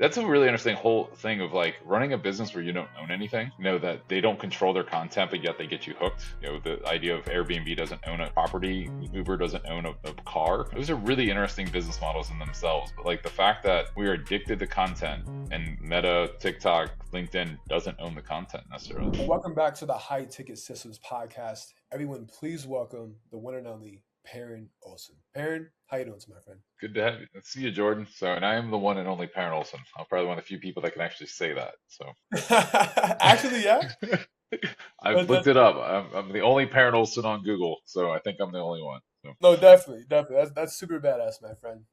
That's a really interesting whole thing of like running a business where you don't own anything. You know, that they don't control their content, but yet they get you hooked. You know, the idea of Airbnb doesn't own a property, Uber doesn't own a car. Those are really interesting business models in themselves. But like the fact that we are addicted to content and Meta, TikTok, LinkedIn doesn't own the content necessarily. Welcome back to the High Ticket Systems podcast. Everyone, please welcome the one and only Perryn Olson. Perryn, how you doing, my friend? Good to have you. See you, Jordan. So, and I am the one and only Perryn Olson. I'm probably one of the few people that can actually say that. So, Actually, yeah. I've That, looked that, it up. I'm the only Perryn Olson on Google, so I think I'm the only one. So, no, definitely, definitely. That's super badass, my friend.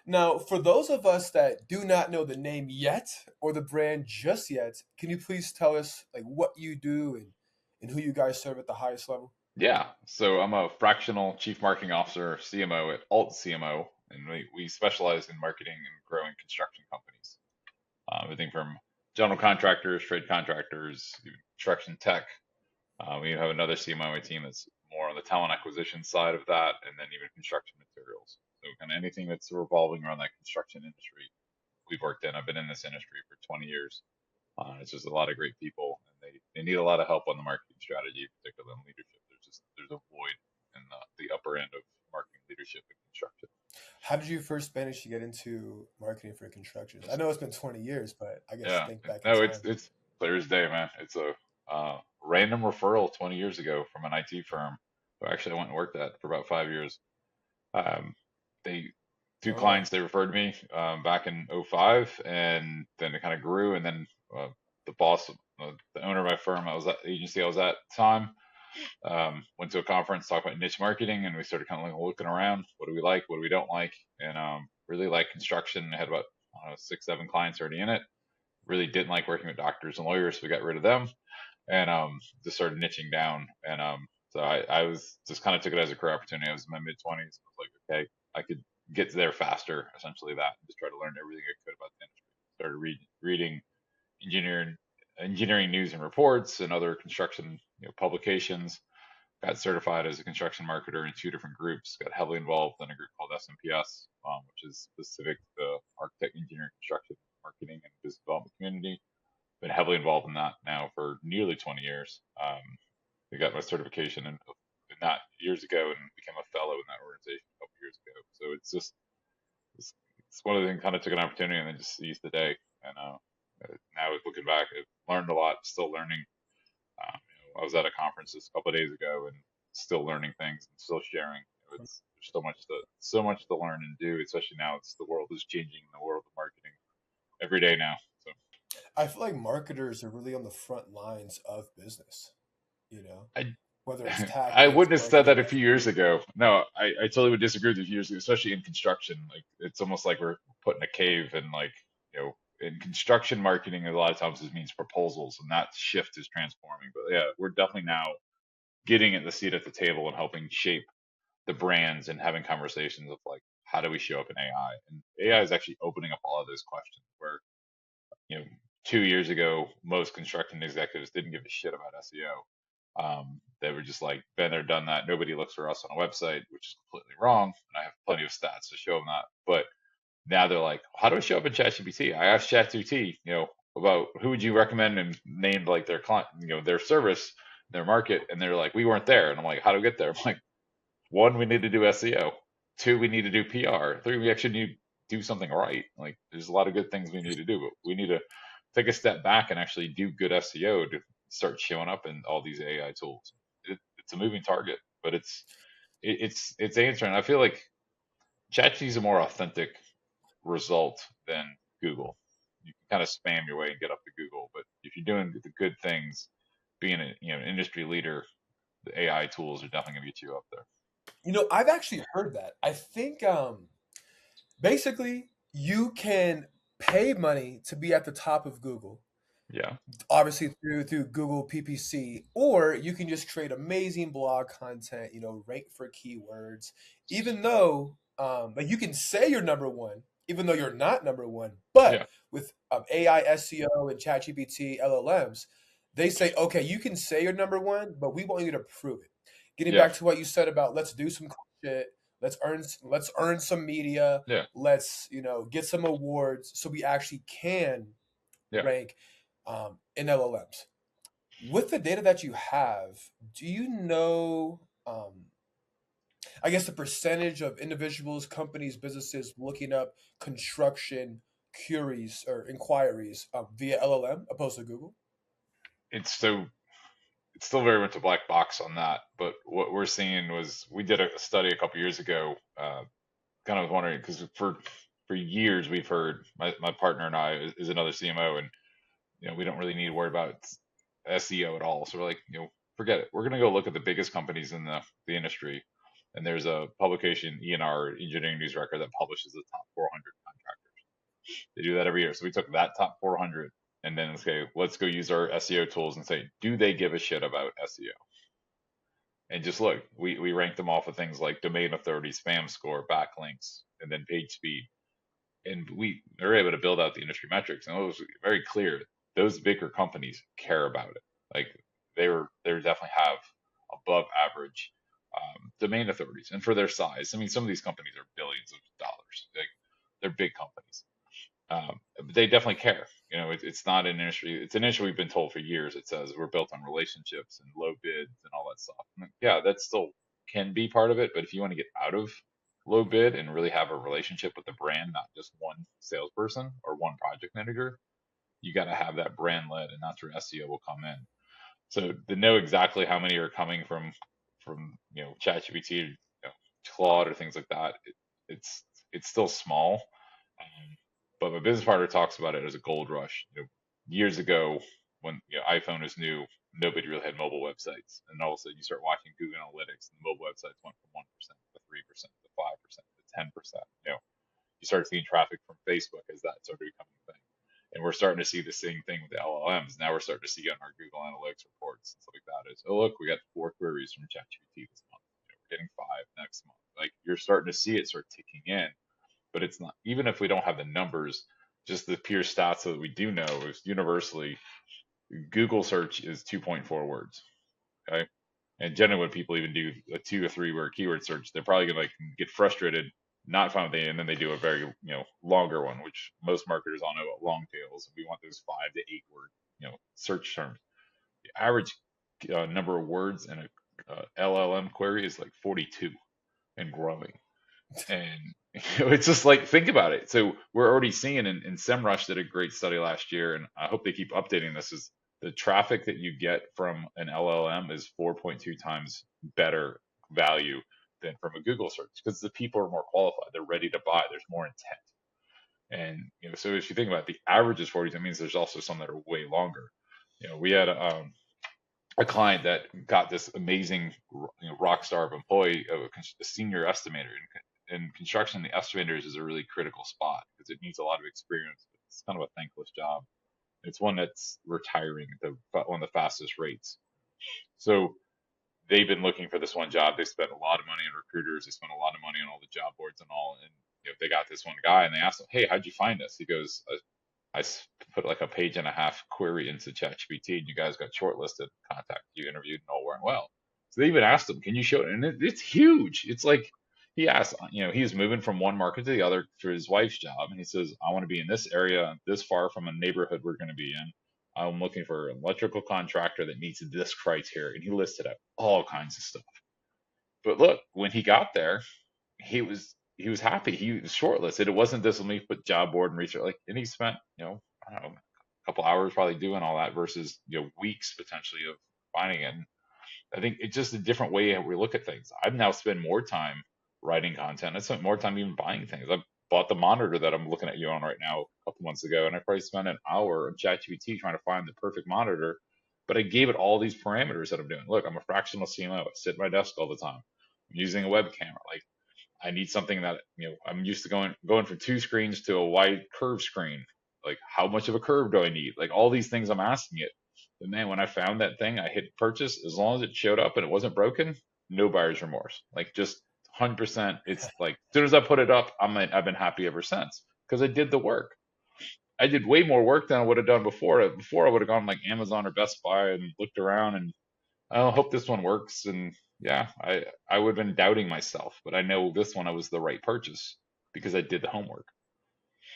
Now, for those of us that do not know the name yet or the brand just yet, can you please tell us like what you do and who you guys serve at the highest level? yeah. So I'm a fractional chief marketing officer, CMO at Alt CMO, and we specialize in marketing and growing construction companies. Everything from general contractors, trade contractors, even construction tech. We have another CMO team that's more on the talent acquisition side of that, and then even construction materials. So kind of anything that's revolving around that construction industry, we've worked in. I've been in this industry for 20 years. It's just a lot of great people, and they need a lot of help on the marketing strategy, particularly in leadership. There's a void in the upper end of marketing leadership and construction. How did you first manage to get into marketing for construction? I know it's been 20 years, but I guess Yeah, think back in no, time. it's clear as day, man. It's a random referral 20 years ago from an IT firm who actually I went and worked at for about 5 years. Um, they two Oh wow. clients they referred to me back in '05, and then it kind of grew, and then the boss, the owner of my firm, I was at the agency I was at the time, went to a conference, talked about niche marketing, and we started kind of like looking around. What do we like? What do we don't like? And really like construction. I had about I don't know, 6, 7 clients already in it. Really didn't like working with doctors and lawyers, so we got rid of them and just started niching down. And so I was just kind of took it as a career opportunity. I was in my mid 20s. I was like, okay, I could get there faster, essentially that, and just try to learn everything I could about the industry. Started reading engineering engineering news and reports and other construction publications. Got certified as a construction marketer in 2 different groups. Got heavily involved in a group called SMPS, which is specific to the architect, engineering, construction, marketing, and business development community. Been heavily involved in that now for nearly 20 years. I got my certification in that years ago and became a fellow in that organization a couple years ago. So it's just it's one of the things kind of took an opportunity and then just seized the day. And now looking back, I've learned a lot, still learning. I was at a conference just a couple of days ago and still learning things and still sharing. It's there's so much to learn and do, especially now. It's the world is changing in the world of marketing every day now. So I feel like marketers are really on the front lines of business, you know, I whether it's I tactics, wouldn't have said marketing. that a few years ago. No, I totally would disagree with you a few years ago, especially in construction. Like it's almost like we're put in a cave and like, in construction marketing, a lot of times it means proposals and that shift is transforming. But yeah, we're definitely now getting at the seat at the table and helping shape the brands and having conversations of like, how do we show up in AI? And AI is actually opening up all of those questions where, you know, 2 years ago, most construction executives didn't give a shit about SEO. They were just like, been there, done that. Nobody looks for us on a website, which is completely wrong. And I have plenty of stats to show them that. But now they're like, how do I show up in ChatGPT? I asked ChatGPT, about who would you recommend and named like their client, their service, their market, and they're like, we weren't there. And I'm like, how do we get there? I'm like, one, we need to do SEO. Two, we need to do PR. Three, we actually need to do something right. Like, there's a lot of good things we need to do, but we need to take a step back and actually do good SEO to start showing up in all these AI tools. It's a moving target, but it's answering. I feel like ChatGPT is a more authentic result than Google. You can kind of spam your way and get up to Google, but if you're doing the good things, being an industry leader, the AI tools are definitely going to get you up there. I've actually heard that. I think basically you can pay money to be at the top of Google, Yeah. obviously through Google PPC, or you can just create amazing blog content, rank for keywords, even though like you can say you're number one, even though you're not number one. But Yeah. with AI, SEO, and ChatGPT LLMs, they say, okay, you can say you're number one, but we want you to prove it. Getting Yeah. back to what you said about let's do some cool shit, let's earn some media. Yeah, Let's get some awards so we actually can yeah. rank in LLMs. With the data that you have, do you know, I guess, the percentage of individuals, companies, businesses looking up construction queries or inquiries via LLM opposed to Google? It's so it's still very much a black box on that. But what we're seeing was we did a study a couple years ago. Kind of wondering because for years we've heard my partner and I is another CMO, and we don't really need to worry about SEO at all. So we're like, forget it. We're gonna go look at the biggest companies in the industry, and there's a publication, ENR, Engineering News Record, that publishes the top 400 contractors. They do that every year. So we took that top 400 and then okay, let's go use our SEO tools and say, do they give a shit about SEO? And just look, we ranked them off of things like domain authority, spam score, backlinks, and then page speed. And we were able to build out the industry metrics, and it was very clear those bigger companies care about it. Like they definitely have above average domain authorities, and for their size, I mean, some of these companies are billions of dollars. Like they're big companies, but they definitely care. It's not an industry. It's an industry we've been told for years. It says we're built on relationships and low bids and all that stuff. And yeah, that still can be part of it, but if you want to get out of low bid and really have a relationship with the brand, not just one salesperson or one project manager, you got to have that brand led, and that's where SEO will come in. So to know exactly how many are coming from ChatGPT, Claude, or things like that, it's still small. But my business partner talks about it as a gold rush. Years ago, when iPhone was new, nobody really had mobile websites, and all of a sudden you start watching Google Analytics, and the mobile websites went from 1% to 3% to 5% to 10%. You start seeing traffic from Facebook as that started becoming a thing, and we're starting to see the same thing with the LLMs. Now we're starting to see on our Google Analytics reports and stuff like that is, oh look, we got 4 queries from ChatGPT this month. We're getting 5 next month. Like you're starting to see it start ticking in, but it's not, even if we don't have the numbers, just the pure stats that we do know is universally Google search is 2.4 words. Okay. And generally when people even do a 2 or 3 word keyword search, they're probably gonna like get frustrated, not find it, and then they do a very longer one, which most marketers all know about long tails. We want those 5 to 8 word search terms. The average number of words in a LLM query is like 42 and growing. And it's just like, think about it. So we're already seeing, and SEMrush did a great study last year, and I hope they keep updating this, is the traffic that you get from an LLM is 4.2 times better value than from a Google search, because the people are more qualified. They're ready to buy. There's more intent. And so if you think about it, the average is 40, that means there's also some that are way longer. We had a client that got this amazing rock star of employee, of a senior estimator. In construction, the estimators is a really critical spot because it needs a lot of experience. It's kind of a thankless job. It's one that's retiring at one of the fastest rates. So they've been looking for this one job. They spent a lot of money on recruiters. They spent a lot of money on all the job boards and all. And they got this one guy, and they asked him, "Hey, how'd you find us?" He goes, I put like a page and a half query into ChatGPT, and you guys got shortlisted, contacted you, interviewed, and all went well." So they even asked him, "Can you show it?" And it's huge. It's like he asked, he was moving from one market to the other for his wife's job, and he says, "I want to be in this area, this far from a neighborhood we're going to be in. I'm looking for an electrical contractor that meets this criteria," and he listed out all kinds of stuff. But look, when he got there, he was happy. He was shortlisted. It wasn't this, let me put job board and research, like, and he spent I don't know, a couple hours probably doing all that versus weeks potentially of finding it. And I think it's just a different way we look at things. I've now spent more time writing content. I spent more time even buying things. I bought the monitor that I'm looking at you on right now a couple months ago, and I probably spent an hour on ChatGPT trying to find the perfect monitor. But I gave it all these parameters that I'm doing. Look, I'm a fractional CMO. I sit at my desk all the time. I'm using a web camera. Like, I need something that I'm used to going from 2 screens to a wide curve screen. Like, how much of a curve do I need? Like, all these things I'm asking it. But man, when I found that thing, I hit purchase. As long as it showed up and it wasn't broken, no buyer's remorse. Like, just 100%. It's like, as soon as I put it up, I've been happy ever since because I did the work. I did way more work than I would have done before. Before I would have gone like Amazon or Best Buy and looked around and I hope this one works, and yeah, I would have been doubting myself, but I know this one I was the right purchase because I did the homework.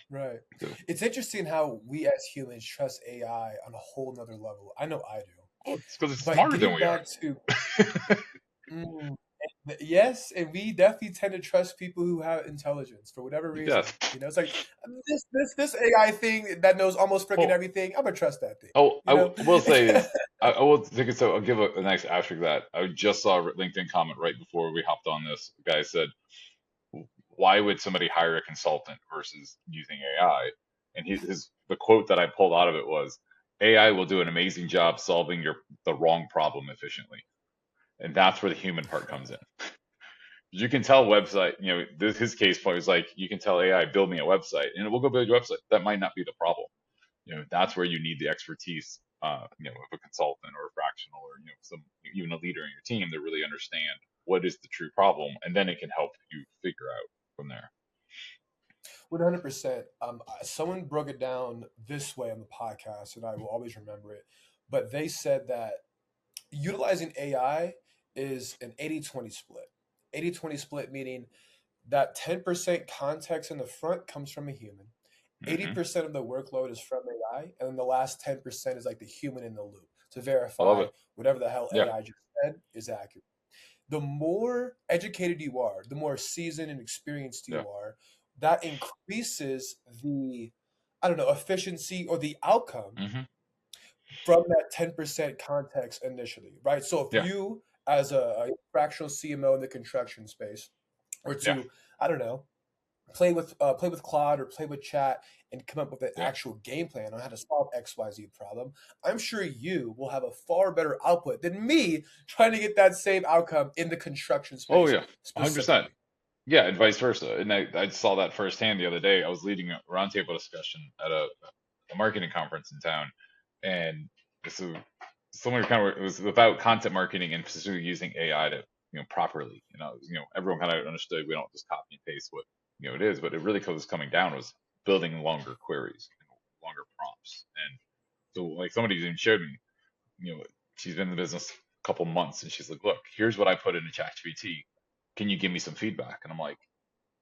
Right. So, It's interesting how we as humans trust AI on a whole nother level. I know I do. oh, it's because it's But smarter than getting we back are. to yes, and we definitely tend to trust people who have intelligence for whatever reason. Yes. You know, it's like this AI thing that knows almost freaking Well, everything. I'm gonna trust that thing. oh, You know. will say is I will take it. So I'll give a nice asterisk to that. I just saw a LinkedIn comment right before we hopped on this. The guy said, "Why would somebody hire a consultant versus using AI?" And his the quote that I pulled out of it was, "AI will do an amazing job solving the wrong problem efficiently." And that's where the human part comes in. You can tell website, his case point was like, you can tell AI, build me a website, and it will go build your website. That might not be the problem. That's where you need the expertise, of a consultant or a fractional or, some, even a leader in your team to really understand what is the true problem. And then it can help you figure out from there. 100%. Someone broke it down this way on the podcast, and I will always remember it. But they said that utilizing AI is an 80-20 split. 80-20 split meaning that 10% context in the front comes from a human. Hmm. 80% of the workload is from AI, and then the last 10% is like the human in the loop to I love verify it. whatever the hell Yeah. AI just said is accurate. The more educated you are, the more seasoned and experienced Yeah. you are, that increases the, I don't know, efficiency or the outcome Hmm. from that 10% context initially, right? So if Yeah. you, as a fractional CMO in the construction space, were Yeah. to, I don't know, play with Claude or play with Chat and come up with an Yeah. actual game plan on how to solve XYZ problem, I'm sure you will have a far better output than me trying to get that same outcome in the construction Oh, space yeah. 100%. specifically. Yeah. And vice versa. And I saw that firsthand the other day. I was leading a roundtable discussion at a marketing conference in town. And so someone kind of, it was about content marketing and specifically using AI to, properly, everyone kind of understood we don't just copy and paste what, it is, but it really was coming down was building longer queries, longer prompts. And so like somebody even showed me, you know, she's been in the business a couple months and she's like, look, here's what I put into ChatGPT. Can you give me some feedback? And I'm like,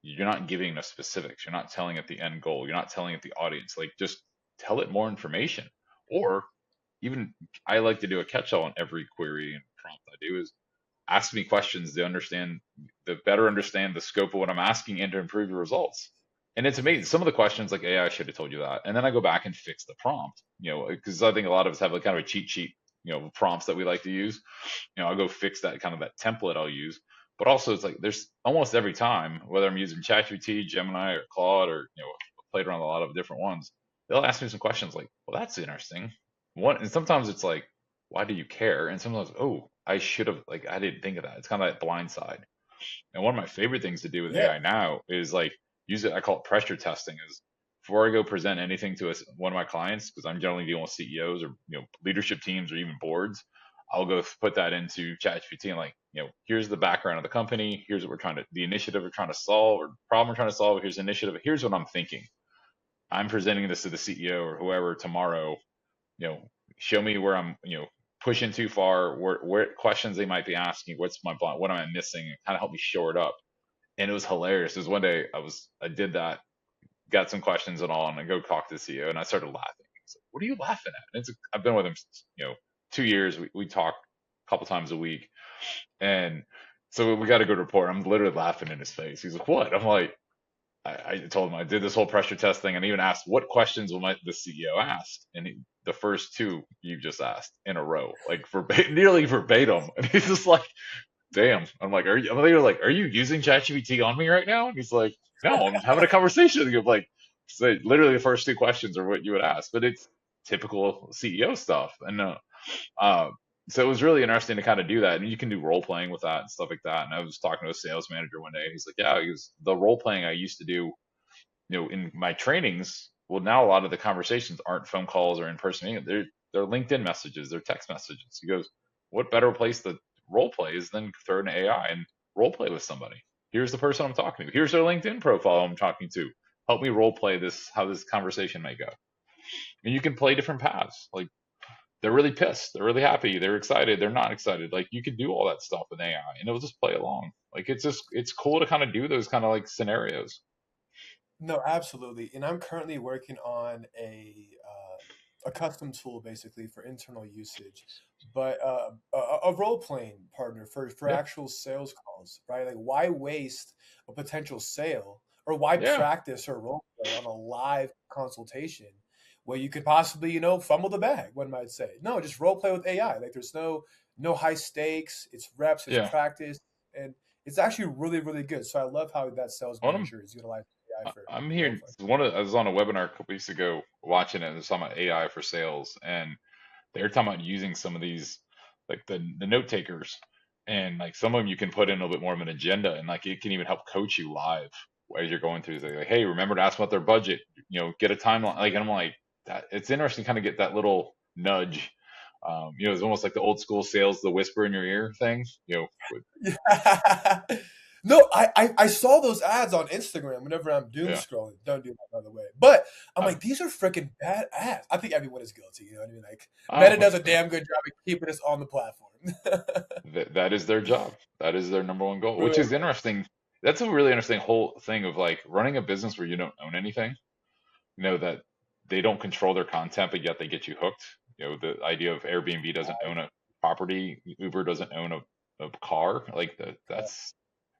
you're not giving enough specifics. You're not telling it the end goal. You're not telling it the audience. Like just tell it more information. Or even I like to do a catch-all on every query and prompt I do is ask me questions to better understand the scope of what I'm asking and to improve your results. And it's amazing. Some of the questions like, I should have told you that. And then I go back and fix the prompt, because I think a lot of us have like kind of a cheat sheet, prompts that we like to use. I'll go fix that kind of that template I'll use. But also it's like there's almost every time, whether I'm using ChatGPT, Gemini, or Claude, or played around a lot of different ones, they'll ask me some questions like, well, that's interesting. And sometimes it's like, why do you care? And sometimes, oh, I should have, like, I didn't think of that. It's kind of that blind side. And one of my favorite things to do with Yeah. AI now is like use it. I call it pressure testing. Is before I go present anything to one of my clients, because I'm generally dealing with CEOs or leadership teams or even boards, I'll go put that into ChatGPT and like, here's the background of the company. Here's what the initiative we're trying to solve or problem we're trying to solve. Here's the initiative. Here's what I'm thinking. I'm presenting this to the CEO or whoever tomorrow. You know, show me where I'm, pushing too far, where questions they might be asking, what's my blind, what am I missing, and kind of help me shore it up. And it was hilarious. It was one day I did that, got some questions and all, and I go talk to the CEO, and I started laughing. He's like, "What are you laughing at?" And I've been with him, 2 years. We talk a couple times a week, and so we got a good report. I'm literally laughing in his face. He's like, "What?" I'm like, I told him I did this whole pressure test thing and even asked what questions will the CEO ask, and the first two you just asked in a row, like nearly verbatim, and he's just like, "Damn!" I'm like, "Are you?" I'm like, "Are you using ChatGPT on me right now?" And he's like, "No, I'm having a conversation." And you're like, so literally the first two questions are what you would ask, but it's typical CEO stuff, and uh, so it was really interesting to kind of do that, and you can do role playing with that and stuff like that. And I was talking to a sales manager one day, and he's like, "Yeah, the role playing I used to do, in my trainings. Well, now a lot of the conversations aren't phone calls or in person meetings. They're LinkedIn messages, they're text messages." He goes, "What better place to role play is than throw an AI and role play with somebody? Here's the person I'm talking to. Here's their LinkedIn profile I'm talking to. Help me role play this, how this conversation may go." And you can play different paths. Like they're really pissed, they're really happy, they're excited, they're not excited. Like you could do all that stuff with AI, and it'll just play along. Like it's cool to kind of do those kind of like scenarios. No, absolutely. And I'm currently working on a custom tool basically for internal usage, but a role playing partner for Yeah, actual sales calls, right? Like, why waste a potential sale, or why yeah, practice or role play on a live consultation where you could possibly, fumble the bag, one might say. No, just role play with AI. Like, there's no high stakes. It's reps, it's yeah. practice, and it's actually really, really good. So I love how that sales One of 'em- manager is utilizing AI I'm for role here. play. I was on a webinar a couple weeks ago watching it. And it was talking about AI for sales, and they're talking about using some of these, like the note takers, and like some of them you can put in a little bit more of an agenda, and like it can even help coach you live as you're going through. Like, hey, remember to ask about their budget. Get a timeline. Like, and I'm like, that it's interesting, to kind of get that little nudge. It's almost like the old school sales, the whisper in your ear thing. Yeah. No, I saw those ads on Instagram whenever I'm doom Yeah. scrolling. Don't do that, by the way. But I'm I, like, these are freaking bad ads. I think everyone is guilty. You know what I mean? Like, oh, Meta does a damn good job of keeping us on the platform. that is their job. That is their number one goal, which Right. is interesting. That's a really interesting whole thing of like running a business where you don't own anything. That they don't control their content, but yet they get you hooked. The idea of Airbnb doesn't own a property, Uber doesn't own a car. Like that's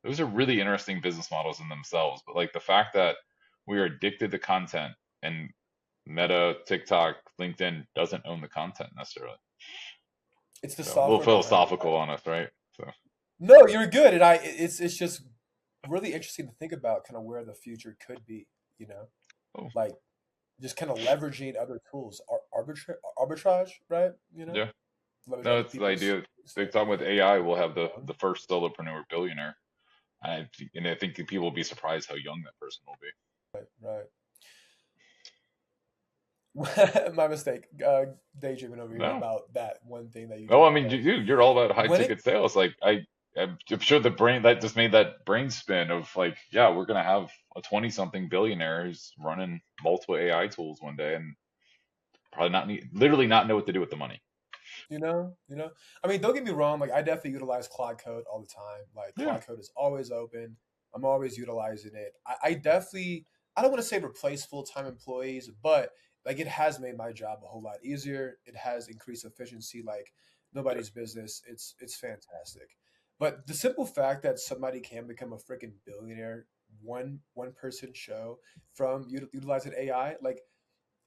those are really interesting business models in themselves. But like the fact that we are addicted to content, and Meta, TikTok, LinkedIn doesn't own the content necessarily. It's the So a little software behind it. philosophical on us, right? So No, you're good. And it's just really interesting to think about kind of where the future could be, you know? oh Like, just kind of leveraging other tools, arbitrage, right? yeah. Leverage No, other it's the people's idea. They're stuff. talking with AI, we'll have the first solopreneur billionaire. And I think that people will be surprised how young that person will be. Right. My mistake. Daydreaming over here No, about that one thing that you no, just I mean, said. you're all about high When it ticket sales. Like I'm sure the brain that just made that brain spin of like, yeah, we're gonna have a 20 something billionaire who's running multiple AI tools one day and probably literally not know what to do with the money. I mean, don't get me wrong. Like, I definitely utilize Cloud Code all the time. Like, Yeah, Cloud Code is always open. I'm always utilizing it. I definitely, I don't want to say replace full time employees, but like, it has made my job a whole lot easier. It has increased efficiency. Like, yeah. nobody's business. It's fantastic. But the simple fact that somebody can become a freaking billionaire, one person show from utilizing AI, like,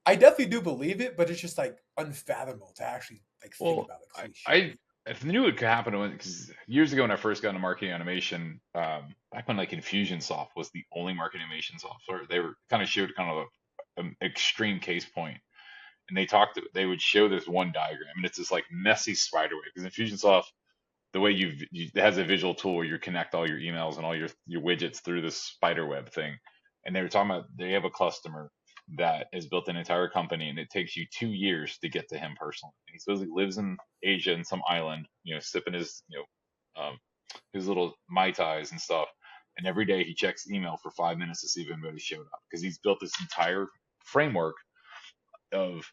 I definitely do believe it, but it's just like unfathomable to actually like think Well, about the I cliche. I knew it could happen because years ago when I first got into marketing automation, back when like Infusionsoft was the only marketing automation software, they were kind of showed kind of an extreme case point, and they would show this one diagram, and it's this like messy spider web because Infusionsoft, the way it has a visual tool where you connect all your emails and all your widgets through this spider web thing. And they were talking about they have a customer that has built an entire company, and it takes you 2 years to get to him personally. And he supposedly lives in Asia in some island, sipping his little mai tais and stuff. And every day he checks email for 5 minutes to see if anybody showed up because he's built this entire framework of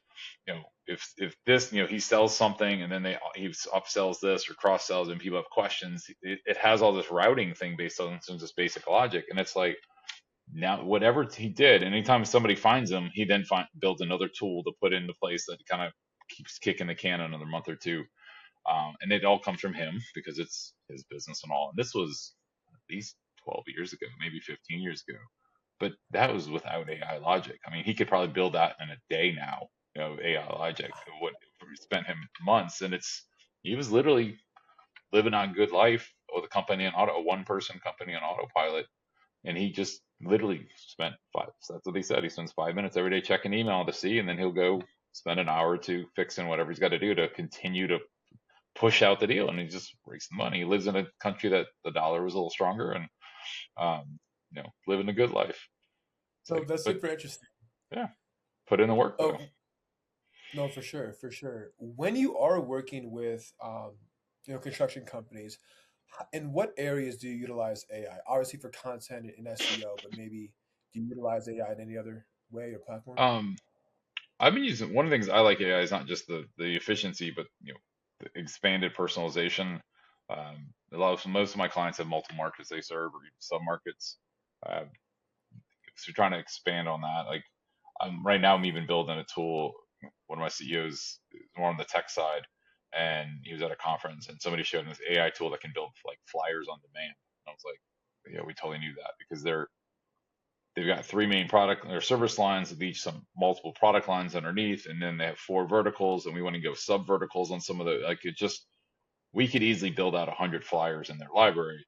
if this he sells something and then he upsells this or cross sells and people have questions. It has all this routing thing based on some just basic logic, and it's like now whatever he did, anytime somebody finds him, he then builds another tool to put into place that kind of keeps kicking the can another month or two. And it all comes from him because it's his business and all. And this was at least 12 years ago, maybe 15 years ago. But that was without AI logic. I mean, he could probably build that in a day now, AI logic. What spent him months, and he was literally living on good life with a one person company on autopilot, and he just literally spent five. So that's what they said. He spends 5 minutes every day checking email to see, and then he'll go spend an hour or two fixing whatever he's got to do to continue to push out the deal, and he just makes the money. He lives in a country that the dollar was a little stronger, and living a good life. It's No, like, that's but super interesting. yeah, put in the work though. Oh, no, for sure, for sure. When you are working with, construction companies, in what areas do you utilize AI? Obviously for content and SEO, but maybe do you utilize AI in any other way or platform? Um, I've been using one of the things I like AI is not just the efficiency, but the expanded personalization. A lot of most of my clients have multiple markets they serve or even sub markets. Uh, so trying to expand on that. Like right now, I'm even building a tool. One of my CEOs is more on the tech side, and he was at a conference, and somebody showed him this AI tool that can build like flyers on demand. And I was like, yeah, we totally knew that because they've got three main product or service lines with each some multiple product lines underneath, and then they have four verticals, and we want to go sub verticals on some of the like it just we could easily build out 100 flyers in their library.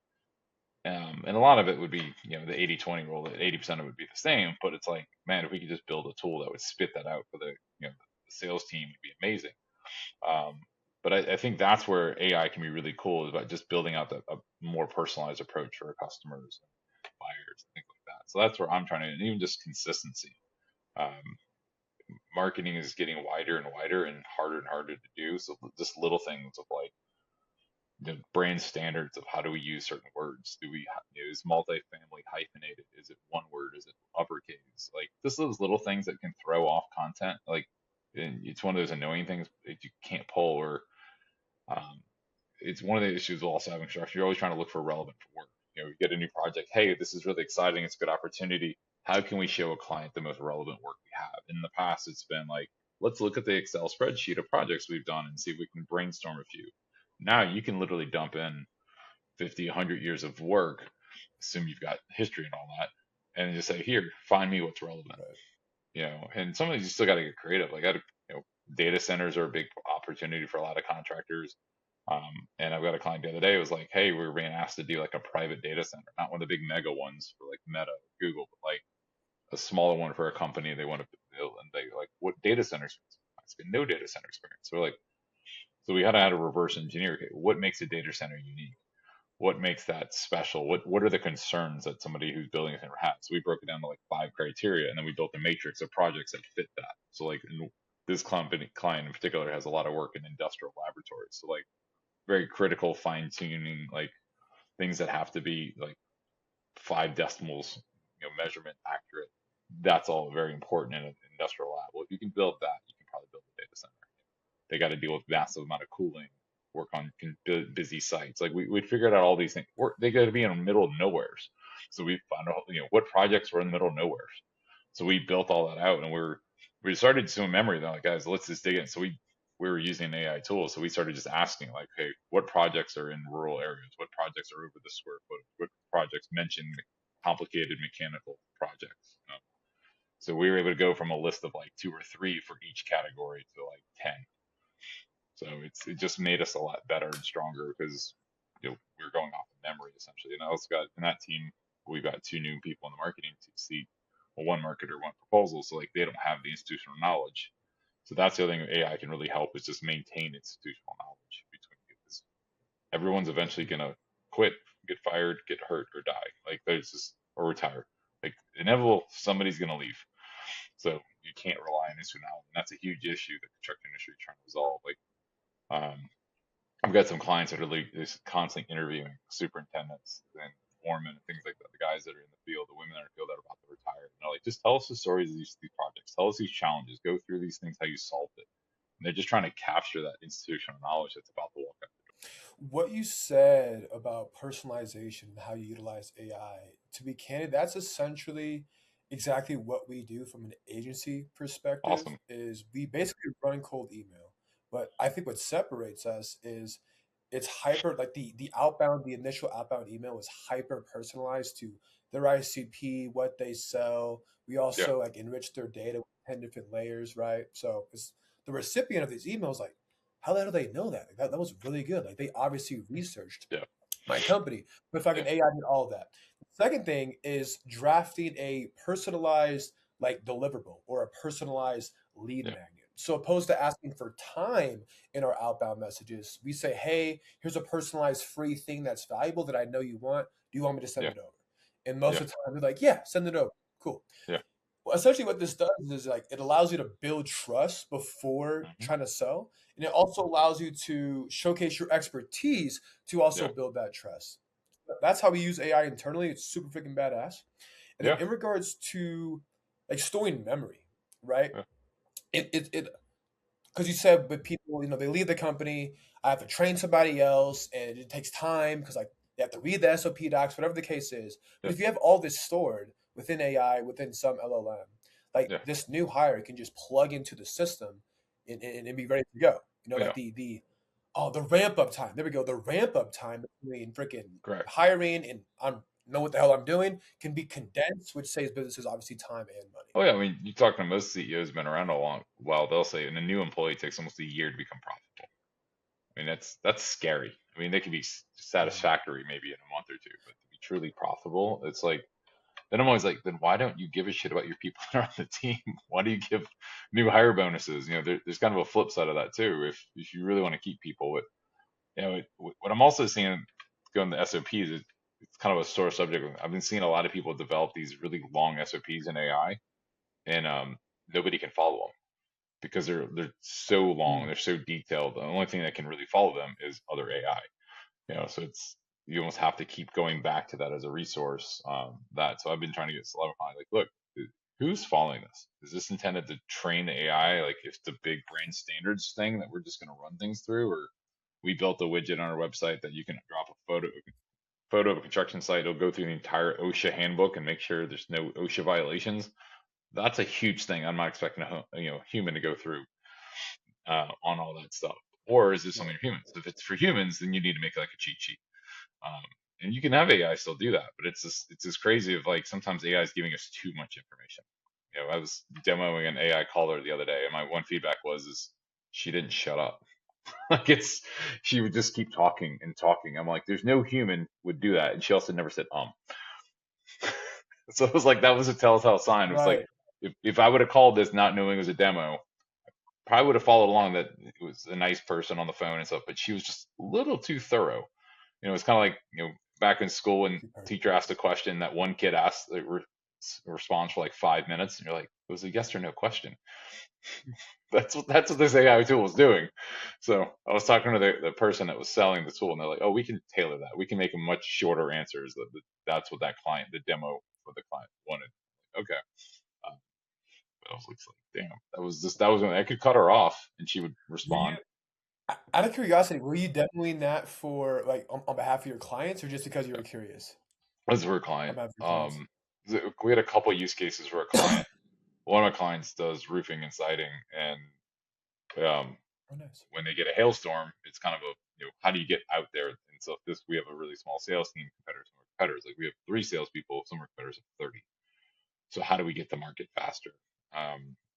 And a lot of it would be, the 80-20 rule that 80% of it would be the same, but it's like, man, if we could just build a tool that would spit that out for the sales team, it'd be amazing. Um, but I think that's where AI can be really cool is about just building out a more personalized approach for our customers and buyers and things like that. So that's where I'm trying to, and even just consistency. Um, Marketing is getting wider and wider and harder to do. So just little things of like the brand standards of how do we use certain words? Do we is multifamily hyphenated? Is it one word? Is it uppercase? Like just those little things that can throw off content. Like and it's one of those annoying things that you can't pull. Or um, it's one of the issues with also having structure. You're always trying to look for relevant for work. You get a new project. Hey, this is really exciting. It's a good opportunity. How can we show a client the most relevant work we have? In the past, it's been like, let's look at the Excel spreadsheet of projects we've done and see if we can brainstorm a few. Now you can literally dump in 50, 100 years of work, assume you've got history and all that, and just say, here, find me what's relevant. Right. And some of these you still got to get creative. Like, data centers are a big opportunity for a lot of contractors. And I've got a client the other day who was like, hey, we were being asked to do like a private data center, not one of the big mega ones for like Meta, Google, but like a smaller one for a company they want to build. And they like, what data center experience? It's been no data center experience. So we're like, so we had to reverse engineer. Okay, what makes a data center unique? What makes that special? What are the concerns that somebody who's building a center has? So we broke it down to like 5 criteria, and then we built a matrix of projects that fit that. So like this client in particular has a lot of work in industrial laboratories. So like very critical fine tuning, like things that have to be like 5 decimals, measurement accurate. That's all very important in an industrial lab. Well, if you can build that, you can probably build a data center. They got to deal with massive amount of cooling, work on busy sites. Like we figured out all these things. They got to be in the middle of nowheres. So we found out, what projects were in the middle of nowhere. So we built all that out, and we started doing memory. Then, like, guys, let's just dig in. So we were using AI tools. So we started just asking, like, hey, what projects are in rural areas? What projects are over the square foot? What projects mention complicated mechanical projects? So we were able to go from a list of like two or three for each category to like 10. So it just made us a lot better and stronger because we're going off of memory essentially. And I also got in that team, we've got two new people in the marketing seat, well, one marketer, one proposal. So like they don't have the institutional knowledge. So that's the other thing AI can really help is just maintain institutional knowledge between you because everyone's eventually gonna quit, get fired, get hurt, or die. Like there's just or retire. Like inevitable, somebody's gonna leave. So you can't rely on institutional knowledge, and that's a huge issue that the construction industry is trying to resolve. Like I've got some clients that are like just constantly interviewing superintendents and foremen and things like that. The guys that are in the field, the women that are in the field that are about to retire. And they're like, just tell us the stories of these projects. Tell us these challenges. Go through these things, how you solved it. And they're just trying to capture that institutional knowledge that's about to walk out. What you said about personalization and how you utilize AI, to be candid, that's essentially exactly what we do from an agency perspective Awesome. is we basically run cold email. But I think what separates us is it's hyper like the initial outbound email is hyper personalized to their ICP, what they sell. We Yeah. also like enrich their data with 10 different layers, right? So it's the recipient of these emails like how the hell do they know that? Like, that was really good. Like they obviously researched Yeah. my company. But fucking Yeah. AI did all of that. The second thing is drafting a personalized like deliverable or a personalized lead Yeah. magnet. So opposed to asking for time in our outbound messages, we say, hey, here's a personalized free thing that's valuable that I know you want. Do you want me to send Yeah. it over? And most Yeah. of the time they're like, yeah, send it over. Cool. Yeah. Well, essentially what this does is like it allows you to build trust before Hmm. trying to sell, and it also allows you to showcase your expertise to also Yeah. build that trust. That's how we use AI internally. It's super freaking badass. And then Yeah. in regards to like storing memory, right? Yeah. it because you said with people, they leave the company, I have to train somebody else, and it takes time because like they have to read the SOP docs, whatever the case is. But Yeah, if you have all this stored within AI, within some LLM, like yeah, this new hire can just plug into the system and be ready to go. oh, Like yeah, the ramp up time. There we go. The ramp up time between freaking correct. hiring and I'm know what the hell I'm doing can be condensed, which saves businesses obviously time and money. Oh yeah, I mean, you talk to most CEOs been around a long while, they'll say, and a new employee takes almost a year to become profitable. I mean, that's scary. I mean, they can be Yeah. satisfactory maybe in a month or two, but to be truly profitable, it's like then I'm always like, then why don't you give a shit about your people that are on the team? Why do you give new hire bonuses? There's kind of a flip side of that too. If you really want to keep people, but what I'm also seeing going to SOPs is it's kind of a sore subject. I've been seeing a lot of people develop these really long SOPs in AI, and nobody can follow them because they're so long, Mm. they're so detailed. The only thing that can really follow them is other AI. So it's you almost have to keep going back to that as a resource. So I've been trying to get Solidify like, look, who's following this? Is this intended to train the AI? Like, if the big brand standards thing that we're just going to run things through, or we built a widget on our website that you can drop a photo of a construction site. It'll go through the entire OSHA handbook and make sure there's no OSHA violations. That's a huge thing. I'm not expecting a human to go through on all that stuff. Or is this something Right. for humans? If it's for humans, then you need to make like a cheat sheet. Um, and you can have AI still do that, but it's just crazy of like sometimes AI is giving us too much information. I was demoing an AI caller the other day, and my one feedback was she didn't shut up. Like she would just keep talking and talking. I'm like, there's no human would do that, and she also never said. So it was like that was a telltale sign. It was like Right. if I would have called this not knowing it was a demo, probably would have followed along that it was a nice person on the phone and stuff, but she was just a little too thorough. It's kind of like, back in school when Too perfect. teacher asked a question that one kid asked, responds for like 5 minutes, and you're like, it was a yes or no question. That's what this AI tool was doing. So I was talking to the person that was selling the tool, and they're like, oh, we can tailor that. We can make them much shorter answers. That's what that client, the demo for the client wanted. Okay. Um, but I was like, damn, that was when I could cut her off and she would Were you, respond. out of curiosity, were you demoing that for like on behalf of your clients or just because you were curious As for a on client, behalf of your clients? we had a couple use cases for a client. One of my clients does roofing and siding, and um, Oh, nice. when they get a hailstorm, it's kind of a how do you get out there? And so this we have a really small sales team compared to some of our competitors. Like we have three salespeople, some of our competitors have 30. So how do we get the market faster?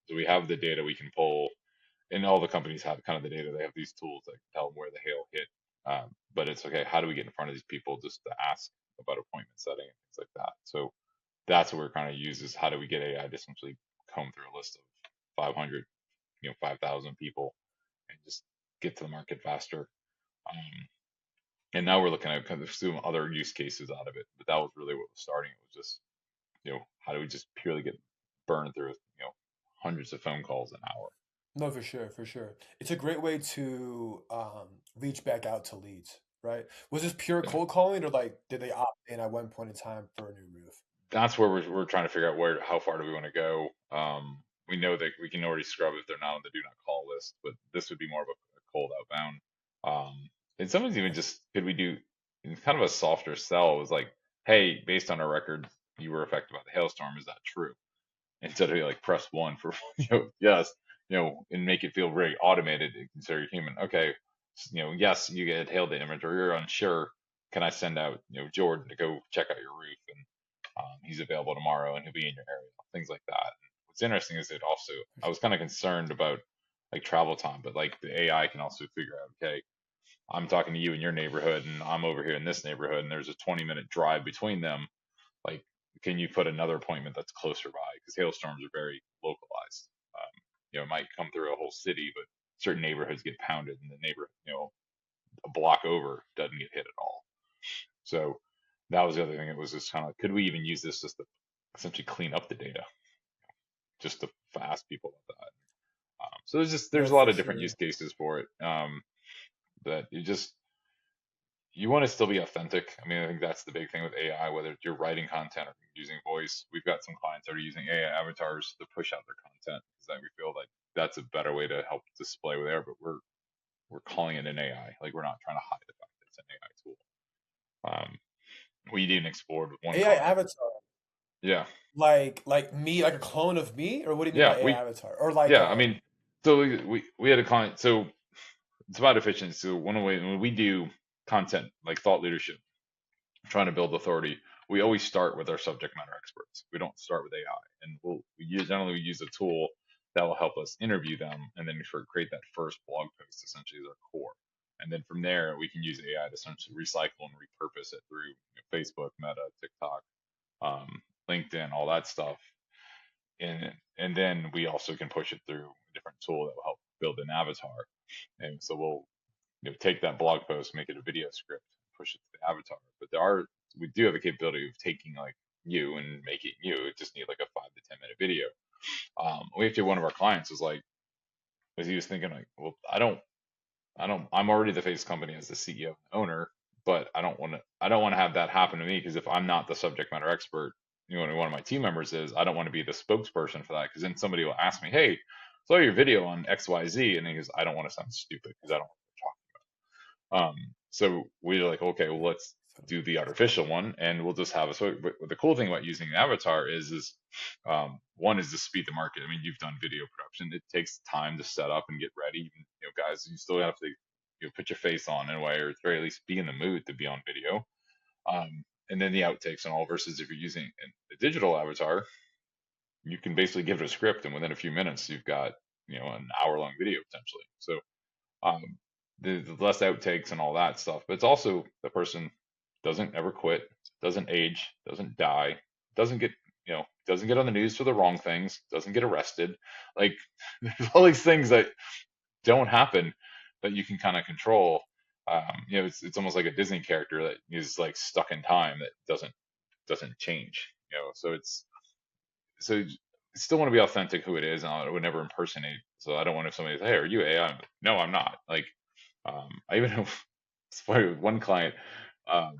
So we have the data we can pull, and all the companies have kind of the data. They have these tools that can tell them where the hail hit. But it's okay. How do we get in front of these people just to ask about appointment setting and things like that? So that's what we're kind of use is how do we get AI to essentially comb through a list of 500, 5,000 people and just get to the market faster. Um, and now we're looking at kind of some other use cases out of it, but that was really what was starting. It was just, how do we just purely get burned through, hundreds of phone calls an hour? No, for sure, for sure. It's a great way to reach back out to leads, right? Was this pure Yeah. cold calling or like did they opt in at one point in time for a new roof? That's where we're trying to figure out how far do we want to go. We know that we can already scrub if they're not on the do not call list, but this would be more of a cold outbound. And sometimes even just could we do in kind of a softer sell? It was like, hey, based on our record, you were affected by the hailstorm. Is that true? Instead of like press one for yes, and make it feel very automated and consider human. Okay, yes, you get hail damage or you're unsure. Can I send out Jordan to go check out your roof and he's available tomorrow and he'll be in your area, things like that. And what's interesting is it also For I was kind of concerned about like travel time, but like the AI can also figure out, okay, I'm talking to you in your neighborhood and I'm over here in this neighborhood and there's a 20-minute drive between them. Like, can you put another appointment that's closer by? Because hailstorms are very localized. It might come through a whole city, but certain neighborhoods get pounded, and the neighborhood, a block over doesn't get hit at all. So that was the other thing. It was just kind of, could we even use this just to essentially clean up the data, just to ask people about that? So there's no, a lot for of different use sure. cases for it. That you want to still be authentic. I mean, I think that's the big thing with AI, whether you're writing content or using voice. We've got some clients that are using AI avatars to push out their content because we feel like that's a better way to help display where they are. But we're calling it an AI. Like we're not trying to hide the fact that it's an AI tool. We even explored with one AI client. avatar, Yeah, like me, like a clone of me, or what do you mean by yeah, AI avatar? Or like I mean, so we had a client. So it's about efficiency. So one way when we do content like thought leadership, trying to build authority, we always start with our subject matter experts. We don't start with AI, and generally we use a tool that will help us interview them, and then create that first blog post essentially as our core. And then from there, we can use AI to essentially recycle and repurpose it through Facebook, Meta, TikTok, LinkedIn, all that stuff. And then we also can push it through a different tool that will help build an avatar. And so we'll take that blog post, make it a video script, push it to the avatar. But we do have a capability of taking like you and making you. It just need like a 5 to 10 minute video. We actually one of our clients was like, was he was thinking like, well, I'm already the face company as the CEO and owner, but I don't want to have that happen to me because if I'm not the subject matter expert, one of my team members is, I don't want to be the spokesperson for that because then somebody will ask me, hey, saw your video on XYZ, and he goes, I don't want to sound stupid because I don't want to talk. So we're like, okay, well, let's do the artificial one, and we'll just have a. So but the cool thing about using an avatar one is to speed the market. I mean, you've done video production; it takes time to set up and get ready. Guys, you still have to put your face on in a way, or at the very least be in the mood to be on video. And then the outtakes and all. Versus if you're using a digital avatar, you can basically give it a script, and within a few minutes, you've got an hour long video potentially. So um, the less outtakes and all that stuff. But it's also the person doesn't ever quit, doesn't age, doesn't die, doesn't get doesn't get on the news for the wrong things, doesn't get arrested. Like there's all these things that don't happen that you can kind of control. It's almost like a Disney character that is like stuck in time that doesn't change. So so still want to be authentic who it is, and I would never impersonate. So I don't want if somebody says, "Hey, are you AI?" Like, no, I'm not. Like I even have it's funny with one client um,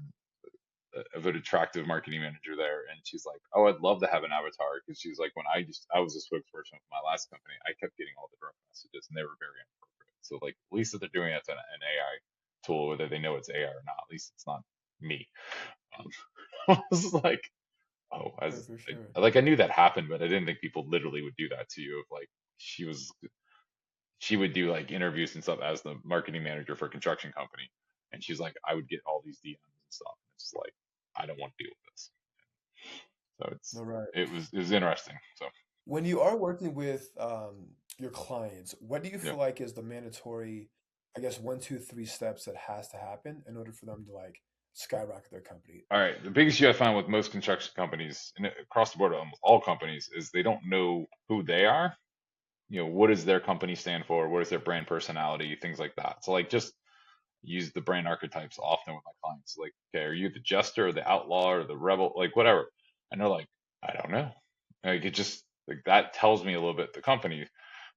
of an attractive marketing manager there, and she's like, "Oh, I'd love to have an avatar," because she's like, "When I was a spokesperson for my last company, I kept getting all the direct messages, and they were very inappropriate. So like, at least if they're doing it to an AI tool, whether they know it's AI or not, at least it's not me." Um, I was like, "Oh, for sure. like I knew that happened, but I didn't think people literally would do that to you." If like she was she would do like interviews and stuff as the marketing manager for a construction company. And she's like, I would get all these DMs and stuff. It's just like, I don't want to deal with this. So All right. it was interesting. So When you are working with your clients, what do you yeah. feel like is the mandatory, I guess, one, two, three steps that has to happen in order for them to like skyrocket their company? All right. The biggest issue I find with most construction companies and across the board, almost all companies, is they don't know who they are. What does their company stand for? What is their brand personality? Things like that. So like just use the brand archetypes often with my clients. Like, okay, are you the jester or the outlaw or the rebel? Like whatever. And they're like, I don't know. Like it just like that tells me a little bit the company,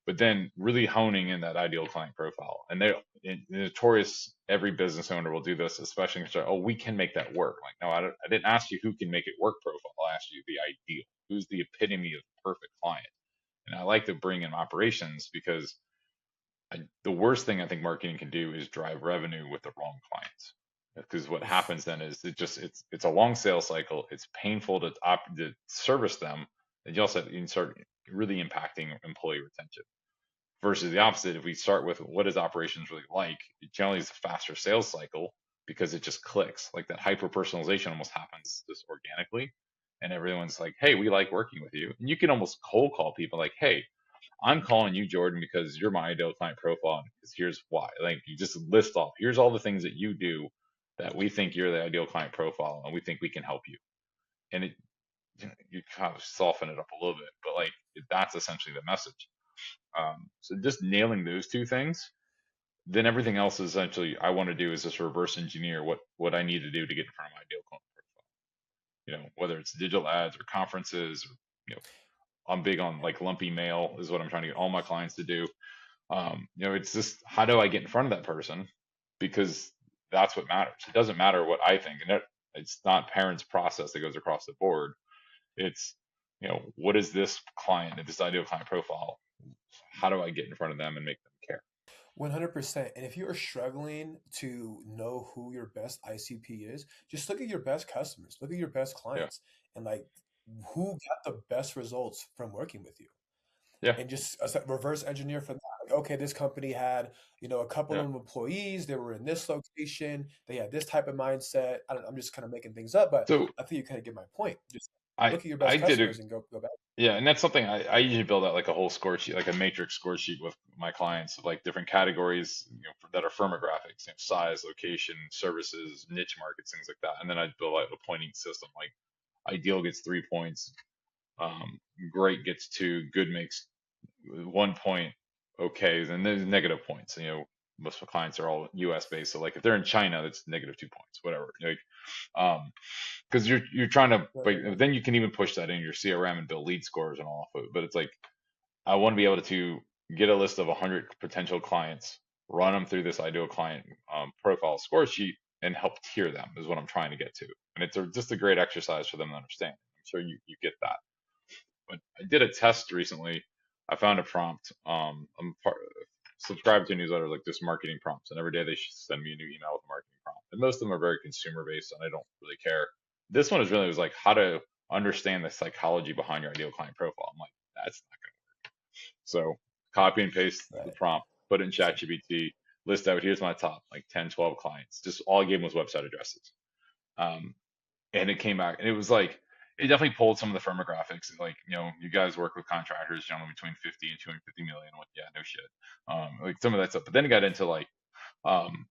but then really honing in that ideal client profile. And they're notorious. Every business owner will do this, especially if they're, oh, we can make that work. Like, no, I didn't ask you who can make it work profile. I asked you the ideal. Who's the epitome of the perfect client? And I like to bring in operations because the worst thing I think marketing can do is drive revenue with the wrong clients. Because what Oof. happens then is it's a long sales cycle. It's painful to service them, and you can start really impacting employee retention. Versus the opposite, if we start with what is operations really like, it generally is a faster sales cycle because it just clicks. Like that hyper personalization almost happens just organically, and everyone's like, "Hey, we like working with you." And you can almost cold call people like, "Hey, I'm calling you Jordan because you're my ideal client profile. Because here's why." Like you just list off, here's all the things that you do that we think you're the ideal client profile, and we think we can help you. And you kind of soften it up a little bit, but like that's essentially the message. So just nailing those two things, then everything else is essentially I want to do is just reverse engineer what I need to do to get in front of my ideal client profile. Whether it's digital ads or conferences, or I'm big on like lumpy mail is what I'm trying to get all my clients to do. It's just how do I get in front of that person because that's what matters. It doesn't matter what I think, and it's not Perryn's process that goes across the board. It's what is this client, this ideal client profile? how do I get in front of them and make them care? 100%. And if you are struggling to know who your best ICP is, just look at your best customers, look at your best Yeah, clients, and like who got the best results from working with you. yeah, And just reverse engineer from that. Like, okay, this company had, a couple yeah. of employees. They were in this location. They had this type of mindset. I don't, I'm just kind of making things up, but So I think you kind of get my point. Just I look at your I best did a customers and go back. yeah, and that's something I usually build out like a whole score sheet, like a matrix score sheet with my clients of like different categories, that are firmographics, size, location, services, niche markets, things like that. And then I build out a pointing system. Like ideal gets 3 points, um, great gets two, good makes 1 point, okay, then there's negative points. Most of my clients are all U.S. based, so like if they're in China, that's -2 points, whatever. Like, because you're trying to, Right, right, but right. then you can even push that in your CRM and build lead scores and all of it. But it's like I want to be able to get a list of 100 potential clients, run them through this ideal client profile score sheet, and help tier them is what I'm trying to get to. And it's just a great exercise for them to understand. I'm sure you get that. But I did a test recently. I found a prompt. Subscribed to a newsletter like this marketing prompts, and every day they send me a new email with a marketing prompt. And most of them are very consumer based, and I don't really care. This one was like how to understand the psychology behind your ideal client profile. I'm like, that's not good. So copy and paste the Right. prompt, put it in So, ChatGPT, list out here's my top like 10, 12 clients. Just all I gave them was website addresses. Um, and it came back and it was like it definitely pulled some of the firmographics, like you guys work with contractors generally between 50 and 250 million. What? Yeah, no shit. Like some of that stuff, but then it got into like um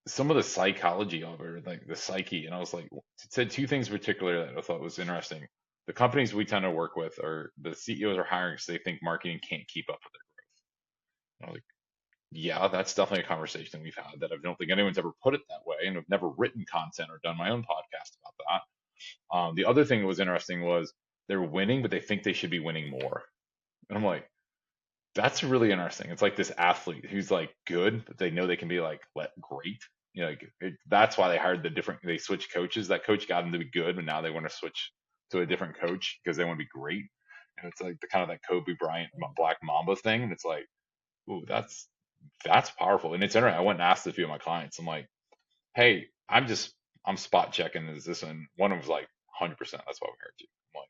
some of the psychology of it, like the psyche, and I was like, it said two things in particular that I thought was interesting. The companies we tend to work with are the CEOs are hiring because they think marketing can't keep up with their growth. And I was like, yeah, that's definitely a conversation we've had that I don't think anyone's ever put it that way, and I've never written content or done my own podcast about that. The other thing that was interesting was they're winning, but they think they should be winning more. And I'm like, that's really interesting. It's like this athlete who's like good, but they know they can be like great. That's why they hired they switched coaches. That coach got them to be good, but now they want to switch to a different coach because they want to be great. And it's like the kind of that Kobe Bryant Black Mamba thing. And it's like, ooh, that's powerful. And it's interesting. I went and asked a few of my clients. I'm like, hey, I'm spot checking. Is this? And one of them was like 100%. That's why we hired you. I'm like,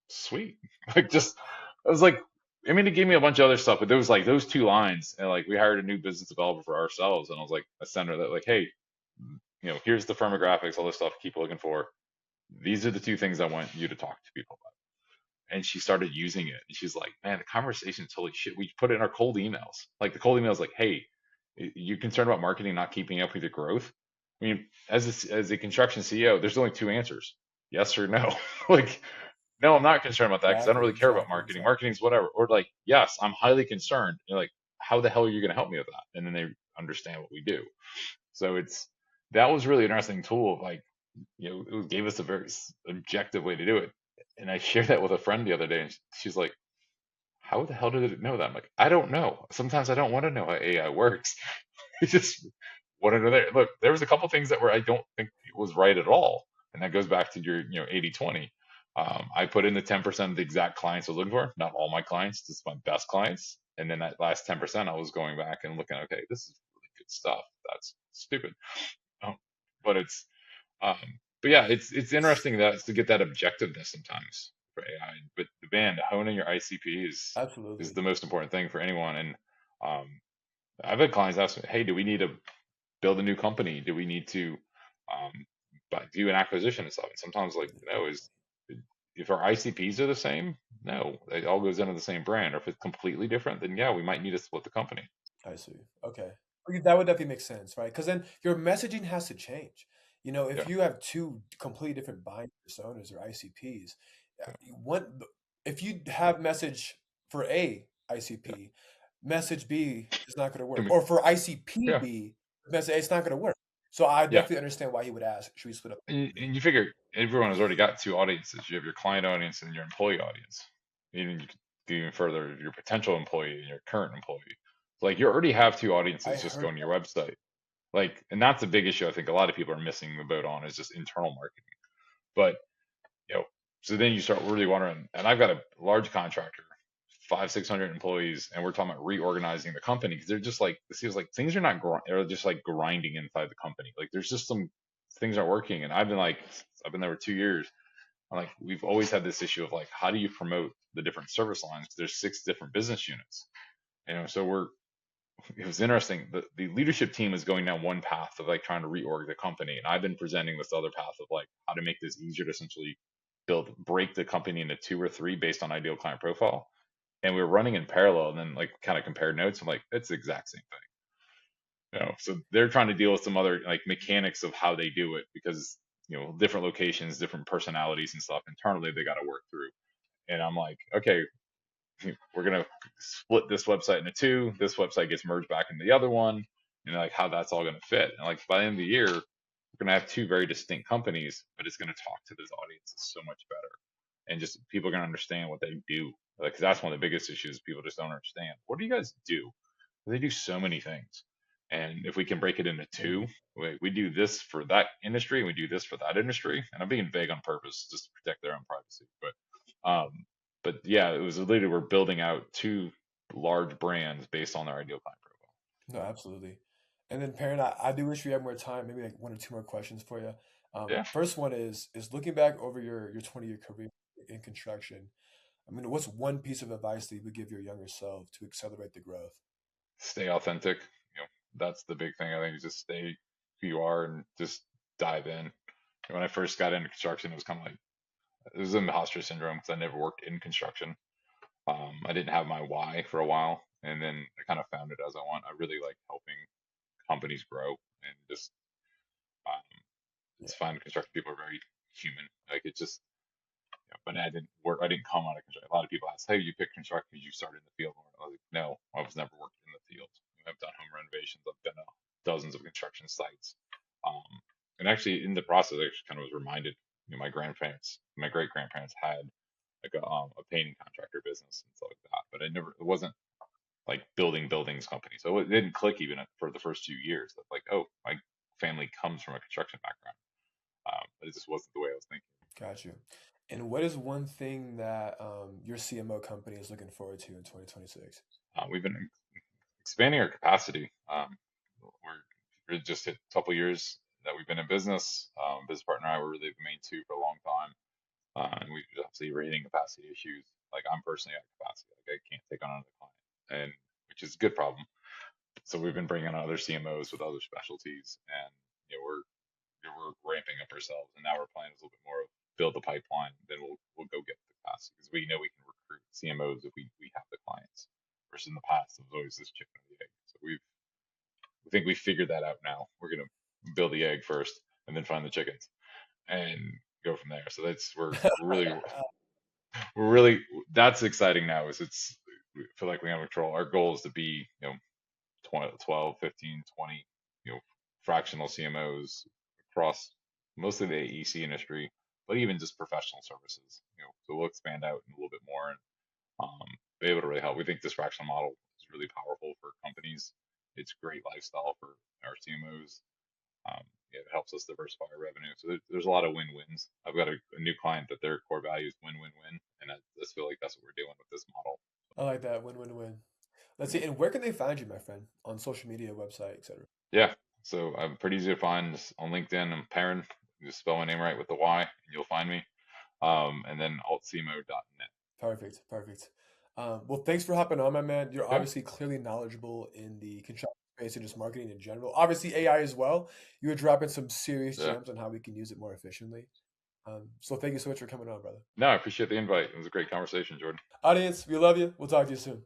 sweet. Like just, I was like, I mean, it gave me a bunch of other stuff, but there was like those two lines, and like we hired a new business developer for ourselves, and I was like, I sent her that like, hey, here's the firmographics, all this stuff keep looking for. These are the two things I want you to talk to people about. And she started using it, and she's like, man, the conversation is totally shit. We put it in our cold emails. Like the cold emails, like, hey, you concerned about marketing not keeping up with your growth? I mean, as a construction CEO, there's only two answers: yes or no. Like no, I'm not concerned about that because I don't exactly, really care about exactly, marketing. exactly. Marketing's whatever. Or like, yes, I'm highly concerned. You're like, how the hell are you going to help me with that? And then they understand what we do. So that was really interesting tool of like, it gave us a very objective way to do it. And I shared that with a friend the other day, and she's like, how the hell did it know that? I'm like, I don't know. Sometimes I don't want to know how AI works. I just want to know there. Look, there was a couple things that were I don't think it was right at all, and that goes back to your 80/20. I put in the 10% of the exact clients I was looking for, not all my clients, just my best clients, and then that last 10% I was going back and looking, okay, this is really good stuff. That's stupid, um, but um, but yeah, it's interesting that to get that objectiveness sometimes for AI. But the band honing your ICP is Absolutely. the most important thing for anyone. And um, I've had clients ask me, hey, do we need to build a new company? Do we need to um, do an acquisition and stuff? And sometimes like, no, is if our ICPs are the same, no, it all goes into the same brand. Or if it's completely different, then yeah, we might need to split the company. I see. Okay. Okay, that would definitely make sense, right? Because then your messaging has to change. If Yeah, you have two completely different buying personas or ICPs, yeah, one, if you have message for A yeah. ICP, message B is not going to Can work. we? Or for ICP Yeah, B, message A, it's not going to work. So I yeah. definitely understand why he would ask, should we split up And, the company? and you figure everyone has already got two audiences. You have your client audience and your employee audience. Even you could go even further, your potential employee and your current employee. Like you already have two I audiences just heard going to your website. Like, and that's a big issue I think a lot of people are missing the boat on is just internal marketing. But, you know, so then you start really wondering, and I've got a large contractor, 600 employees, and we're talking about reorganizing the company because they're just like, it feels like things are not they're just like grinding inside the company. Like there's just some things aren't working, and I've been there for 2 years. I'm like, we've always had this issue of like, how do you promote the different service lines? There's 6 different business units, so it was interesting. The leadership team is going down one path of like trying to reorg the company, and I've been presenting this other path of like how to make this easier to essentially break the company into 2 or 3 based on ideal client profile. And we were running in parallel, and then like kind of compared notes. I'm like, it's the exact same thing. So they're trying to deal with some other like mechanics of how they do it because different locations, different personalities and stuff internally they got to work through. And I'm like, okay, we're gonna split this website into 2. This website gets merged back into the other one, and like how that's all gonna fit. And like by the end of the year, we're gonna have 2 very distinct companies, but it's gonna talk to those audiences so much better, and just people are gonna understand what they do. Like 'cause that's one of the biggest issues. People just don't understand. What do you guys do? They do so many things, and if we can break it into 2, Mhm. we do this for that industry, and we do this for that industry. And I'm being vague on purpose just to protect their own privacy, but yeah, it was literally we're building out 2 large brands based on their ideal client profile. No, absolutely. And then, Perryn, I do wish we had more time. Maybe like one or two more questions for you. Yeah, First one is looking back over your 20-year career in construction. I mean, what's one piece of advice that you would give your younger self to accelerate the growth? stay authentic. That's the big thing. I think is just stay who you are and just dive in. When I first got into construction, it was kind of like it was imposter syndrome because I never worked in construction. I didn't have my why for a while, and then I kind of found it as I want. I really like helping companies grow and just um, Yeah, just find construction people are very human. Like it just but I didn't work. I didn't come out of construction. A lot of people ask, "Hey, you picked construction because you started in the field." I was like, "No, I was never worked in the field. I've done home renovations. I've done dozens of construction sites." Um, and actually, in the process, I actually kind of was reminded. My grandparents, my great grandparents had like a painting contractor business and stuff like that. But it wasn't like building buildings company. So it didn't click even for the first 2 years. That like, oh, my family comes from a construction background. But it just wasn't the way I was thinking. got you. And what is one thing that your CMO company is looking forward to in 2026? We've been expanding our capacity. We're just hit a couple years that we've been in business. Business partner and I were really the main 2 for a long time, and we obviously rating capacity issues. Like I'm personally at capacity, like I can't take on another client, and which is a good problem. So we've been bringing on other CMOs with other specialties, and we're ramping up ourselves. And now our plan is a little bit more of build the pipeline, then we'll go get the capacity because we know we can recruit CMOs if we have the clients. Versus in the past, it was always this chicken or the egg. So we think we figured that out now. We're gonna build the egg first and then find the chickens and go from there. So that's we're really that's exciting now. Is it's we feel like we have control. Our goal is to be 12, 15, 20 fractional CMOs across mostly the AEC industry, but even just professional services. So we'll expand out a little bit more and be able to really help. We think this fractional model is really powerful for companies. It's great lifestyle for our CMOs. It helps us diversify our revenue. So there's a lot of win-wins. I've got a new client that their core value is win-win-win, and I just feel like that's what we're doing with this model. I like that. Win, win, win. Let's see. And where can they find you, my friend? On social media, website, etc. Yeah, so I'm pretty easy to find just on LinkedIn. I'm Perryn. You just spell my name right with the Y, and you'll find me. And then altcmo.net. Perfect. Perfect. Well, thanks for hopping on, my man. You're Yeah, obviously clearly knowledgeable in the construction space and just marketing in general. Obviously, AI as well. You were dropping some serious yeah. gems on how we can use it more efficiently. So thank you so much for coming on, brother. No, I appreciate the invite. It was a great conversation, Jordan. Audience, we love you. We'll talk to you soon.